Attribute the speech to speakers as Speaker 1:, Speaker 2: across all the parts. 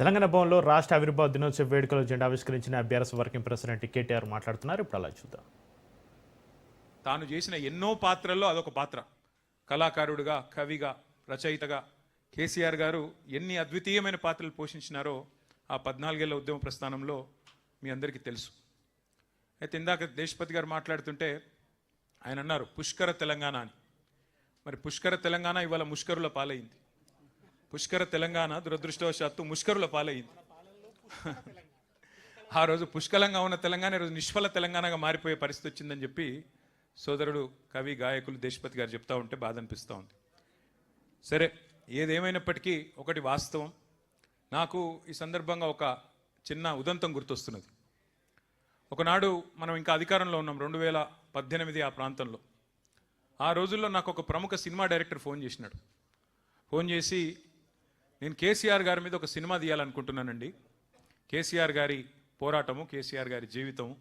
Speaker 1: తెలంగాణ భవన్లో రాష్ట్ర ఆవిర్భావ దినోత్సవ వేడుకలో జెండా ఆవిష్కరించిన బీఆర్ఎస్ వర్కింగ్ ప్రెసిడెంట్ కేటీఆర్ మాట్లాడుతున్నారు. ఇప్పుడు అలా చూద్దాం.
Speaker 2: తాను చేసిన ఎన్నో పాత్రల్లో అదొక పాత్ర. కళాకారుడిగా, కవిగా, రచయితగా కేసీఆర్ గారు ఎన్ని అద్వితీయమైన పాత్రలు పోషించినారో ఆ 14 ఏళ్ల ఉద్యమ ప్రస్థానంలో మీ అందరికీ తెలుసు. అయితే ఇందాక దేశపతి గారు మాట్లాడుతుంటే ఆయన అన్నారు పుష్కర తెలంగాణ అని. మరి పుష్కర తెలంగాణ ఇవాళ ముష్కరుల పాలైంది. పుష్కర తెలంగాణ దురదృష్టవశాత్తు ముష్కరుల పాలైంది. ఆ రోజు పుష్కలంగా ఉన్న తెలంగాణ ఈరోజు నిష్ఫల తెలంగాణగా మారిపోయే పరిస్థితి వచ్చిందని చెప్పి సోదరుడు కవి గాయకులు దేశపతి గారు చెప్తా ఉంటే బాధ అనిపిస్తూ ఉంది. సరే, ఏదేమైనప్పటికీ ఒకటి వాస్తవం. నాకు ఈ సందర్భంగా ఒక చిన్న ఉదంతం గుర్తొస్తున్నది. ఒకనాడు మనం ఇంకా అధికారంలో ఉన్నాం, 2018 ఆ ప్రాంతంలో. ఆ రోజుల్లో నాకు ఒక ప్రముఖ సినిమా డైరెక్టర్ ఫోన్ చేసినాడు. ఫోన్ చేసి, నేను కేసీఆర్ గారి మీద ఒక సినిమా తీయాలనుకుంటున్నానండి, కేసీఆర్ గారి పోరాటము, కేసీఆర్ గారి జీవితము,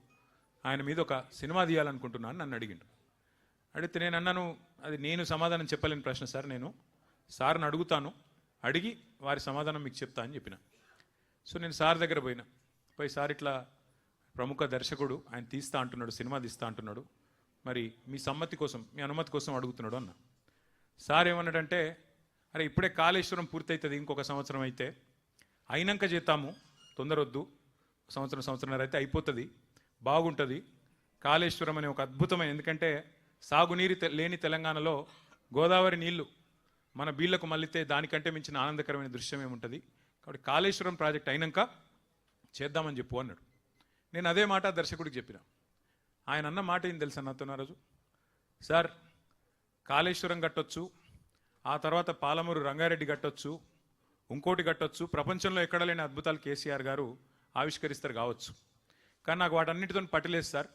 Speaker 2: ఆయన మీద ఒక సినిమా తీయాలనుకుంటున్నాను నన్ను అడిగిండు. అడిగితే నేను అన్నాను, అది నేను సమాధానం చెప్పలేని ప్రశ్న సార్, నేను సార్ని అడుగుతాను, అడిగి వారి సమాధానం మీకు చెప్తా అని చెప్పిన. సో నేను సార్ దగ్గర పోయి సార్ ఇట్లా ప్రముఖ దర్శకుడు, ఆయన తీస్తా అంటున్నాడు, సినిమా తీస్తా అంటున్నాడు, మరి మీ సమ్మతి కోసం, మీ అనుమతి కోసం అడుగుతున్నాడు అన్న. సార్ ఏమన్నాడంటే, అరే ఇప్పుడే కాళేశ్వరం పూర్తవుతుంది, ఇంకొక సంవత్సరం అయితే అయినాక చేద్దాము, తొందరొద్దు, సంవత్సరంన్నర అయితే అయిపోతుంది, బాగుంటుంది. కాళేశ్వరం అనే ఒక అద్భుతమైన, ఎందుకంటే సాగునీరు లేని తెలంగాణలో గోదావరి నీళ్లు మన బీళ్లకు మళ్ళితే దానికంటే మించిన ఆనందకరమైన దృశ్యం ఏముంటుంది, కాబట్టి కాళేశ్వరం ప్రాజెక్ట్ అయినాక చేద్దామని చెప్పు అన్నాడు. నేను అదే మాట దర్శకుడికి చెప్పిన. ఆయన అన్న మాట ఏం తెలుసా నాతో ఆ రోజు, సార్ కాళేశ్వరం కట్టొచ్చు, ఆ తర్వాత పాలమూరు రంగారెడ్డి కట్టొచ్చు, ఇంకోటి కట్టొచ్చు, ప్రపంచంలో ఎక్కడ లేని అద్భుతాలు కేసీఆర్ గారు ఆవిష్కరిస్తారు కావచ్చు, కానీ నాకు వాటన్నిటితో పట్టలేదు సార్.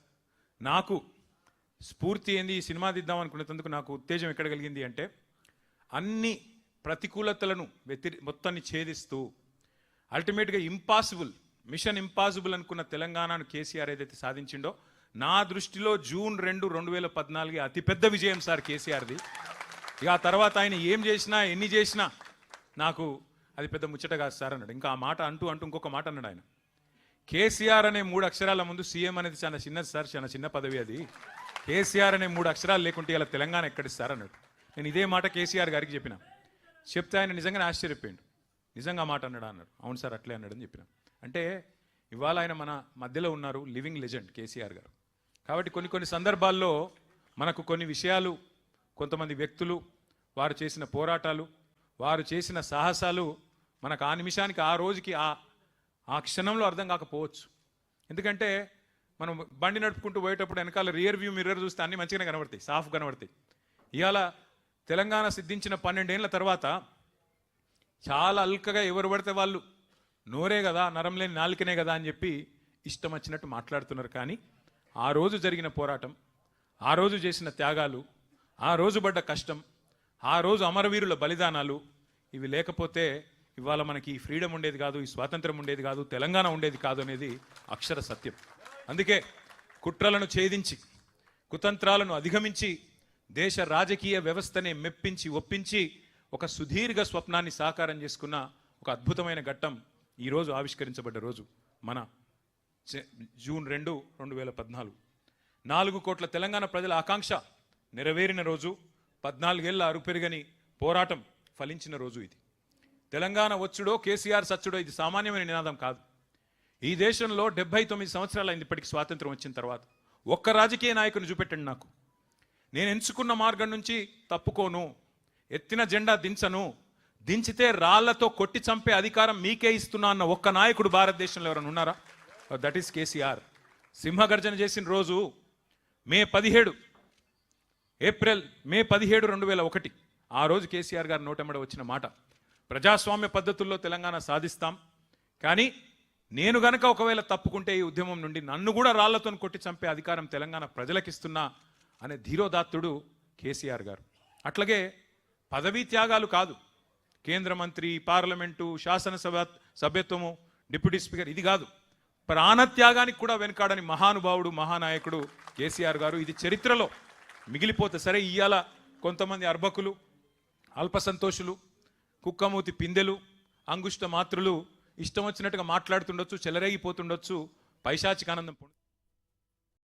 Speaker 2: నాకు స్ఫూర్తి ఏంది, ఈ సినిమా తీద్దాం అనుకునేందుకు నాకు ఉత్తేజం ఎక్కడ కలిగింది అంటే, అన్ని ప్రతికూలతలను మొత్తాన్ని ఛేదిస్తూ అల్టిమేట్గా మిషన్ ఇంపాసిబుల్ అనుకున్న తెలంగాణను కేసీఆర్ ఏదైతే సాధించిండో, నా దృష్టిలో జూన్ 2, 2014 అతిపెద్ద విజయం సార్ కేసీఆర్ది. ఇక ఆ తర్వాత ఆయన ఏం చేసినా, ఎన్ని చేసినా నాకు అది పెద్ద ముచ్చట కాదు సార్ అన్నాడు. ఇంకా ఆ మాట అంటూ ఇంకొక మాట అన్నాడు ఆయన, కేసీఆర్ అనే 3 అక్షరాల ముందు సీఎం అనేది చాలా చిన్నది సార్, చాలా చిన్న పదవి అది, కేసీఆర్ అనే 3 అక్షరాలు లేకుంటే ఇలా తెలంగాణ ఎక్కడిస్తారు అన్నాడు. నేను ఇదే మాట కేసీఆర్ గారికి చెప్పిన. చెప్తే ఆయన నిజంగానే ఆశ్చర్యపోయాడు. నిజంగా మాట అన్నాడు అన్నాడు. అవును సార్ అట్లే అన్నాడని చెప్పిన. అంటే ఇవాళ ఆయన మన మధ్యలో ఉన్నారు, లివింగ్ లెజెండ్ కేసీఆర్ గారు. కాబట్టి కొన్ని సందర్భాల్లో మనకు కొన్ని విషయాలు, కొంతమంది వ్యక్తులు, వారు చేసిన పోరాటాలు, వారు చేసిన సాహసాలు మనకు ఆ నిమిషానికి, ఆ రోజుకి, ఆ క్షణంలో అర్థం కాకపోవచ్చు. ఎందుకంటే మనం బండి నడుపుకుంటూ పోయేటప్పుడు వెనకాల రియర్ వ్యూ మిర్రర్ చూస్తే అన్ని మంచిగానే కనబడతాయి, సాఫ్ కనబడతాయి. ఇవాళ తెలంగాణ సిద్ధించిన 12 ఏళ్ల తర్వాత చాలా అల్కగా ఎవరు పడితే వాళ్ళు నోరే కదా, నరం లేని నాలుకనే కదా అని చెప్పి ఇష్టం వచ్చినట్టు మాట్లాడుతున్నారు. కానీ ఆ రోజు జరిగిన పోరాటం, ఆ రోజు చేసిన త్యాగాలు, ఆ రోజు పడ్డ కష్టం, ఆ రోజు అమరవీరుల బలిదానాలు, ఇవి లేకపోతే ఇవాళ మనకి ఈ ఫ్రీడమ్ ఉండేది కాదు, ఈ స్వాతంత్రం ఉండేది కాదు, తెలంగాణ ఉండేది కాదు అనేది అక్షర సత్యం. అందుకే కుట్రలను ఛేదించి, కుతంత్రాలను అధిగమించి, దేశ రాజకీయ వ్యవస్థనే మెప్పించి, ఒప్పించి ఒక సుదీర్ఘ స్వప్నాన్ని సాకారం చేసుకున్న ఒక అద్భుతమైన ఘట్టం ఈరోజు ఆవిష్కరించబడ్డ రోజు, మన జూన్ 2, 2014. 4 కోట్ల తెలంగాణ ప్రజల ఆకాంక్ష నెరవేరిన రోజు, 14 ఏళ్ల అరుపెరుగని పోరాటం ఫలించిన రోజు ఇది. తెలంగాణ వచ్చుడో కేసీఆర్ సచ్చుడో ఇది సామాన్యమైన నినాదం కాదు. ఈ దేశంలో 79 సంవత్సరాలు అయింది ఇప్పటికి స్వాతంత్రం వచ్చిన తర్వాత. ఒక్క రాజకీయ నాయకుని చూపెట్టండి నాకు, నేను ఎంచుకున్న మార్గం నుంచి తప్పుకోను, ఎత్తిన జెండా దించను, దించితే రాళ్లతో కొట్టి చంపే అధికారం మీకే ఇస్తున్నా అన్న ఒక్క నాయకుడు భారతదేశంలో ఎవరైనా ఉన్నారా? That is KCR. సింహగర్జన చేసిన రోజు మే 17, 2001. ఆ రోజు కేసీఆర్ గారు నోటెమ్మడ వచ్చిన మాట, ప్రజాస్వామ్య పద్ధతుల్లో తెలంగాణ సాధిస్తాం, కానీ నేను గనక ఒకవేళ తప్పుకుంటే ఈ ఉద్యమం నుండి నన్ను కూడా రాళ్లతో కొట్టి చంపే అధికారం తెలంగాణ ప్రజలకిస్తున్నా అనే ధీరోదాత్తుడు కేసీఆర్ గారు. అట్లాగే పదవీ త్యాగాలు కాదు, కేంద్ర మంత్రి, పార్లమెంటు, శాసనసభ సభ్యత్వము, డిప్యూటీ స్పీకర్, ఇది కాదు, ప్రాణత్యాగానికి కూడా వెనకాడని మహానుభావుడు, మహానాయకుడు కేసీఆర్ గారు. ఇది చరిత్రలో మిగిలిపోతే సరే. ఇవాళ కొంతమంది అర్భకులు, అల్పసంతోషులు, కుక్కమూతి పిందెలు, అంగుష్ట మాత్రులు ఇష్టం వచ్చినట్టుగా మాట్లాడుతుండొచ్చు, చెలరేగిపోతుండొచ్చు, పైశాచిక ఆనందం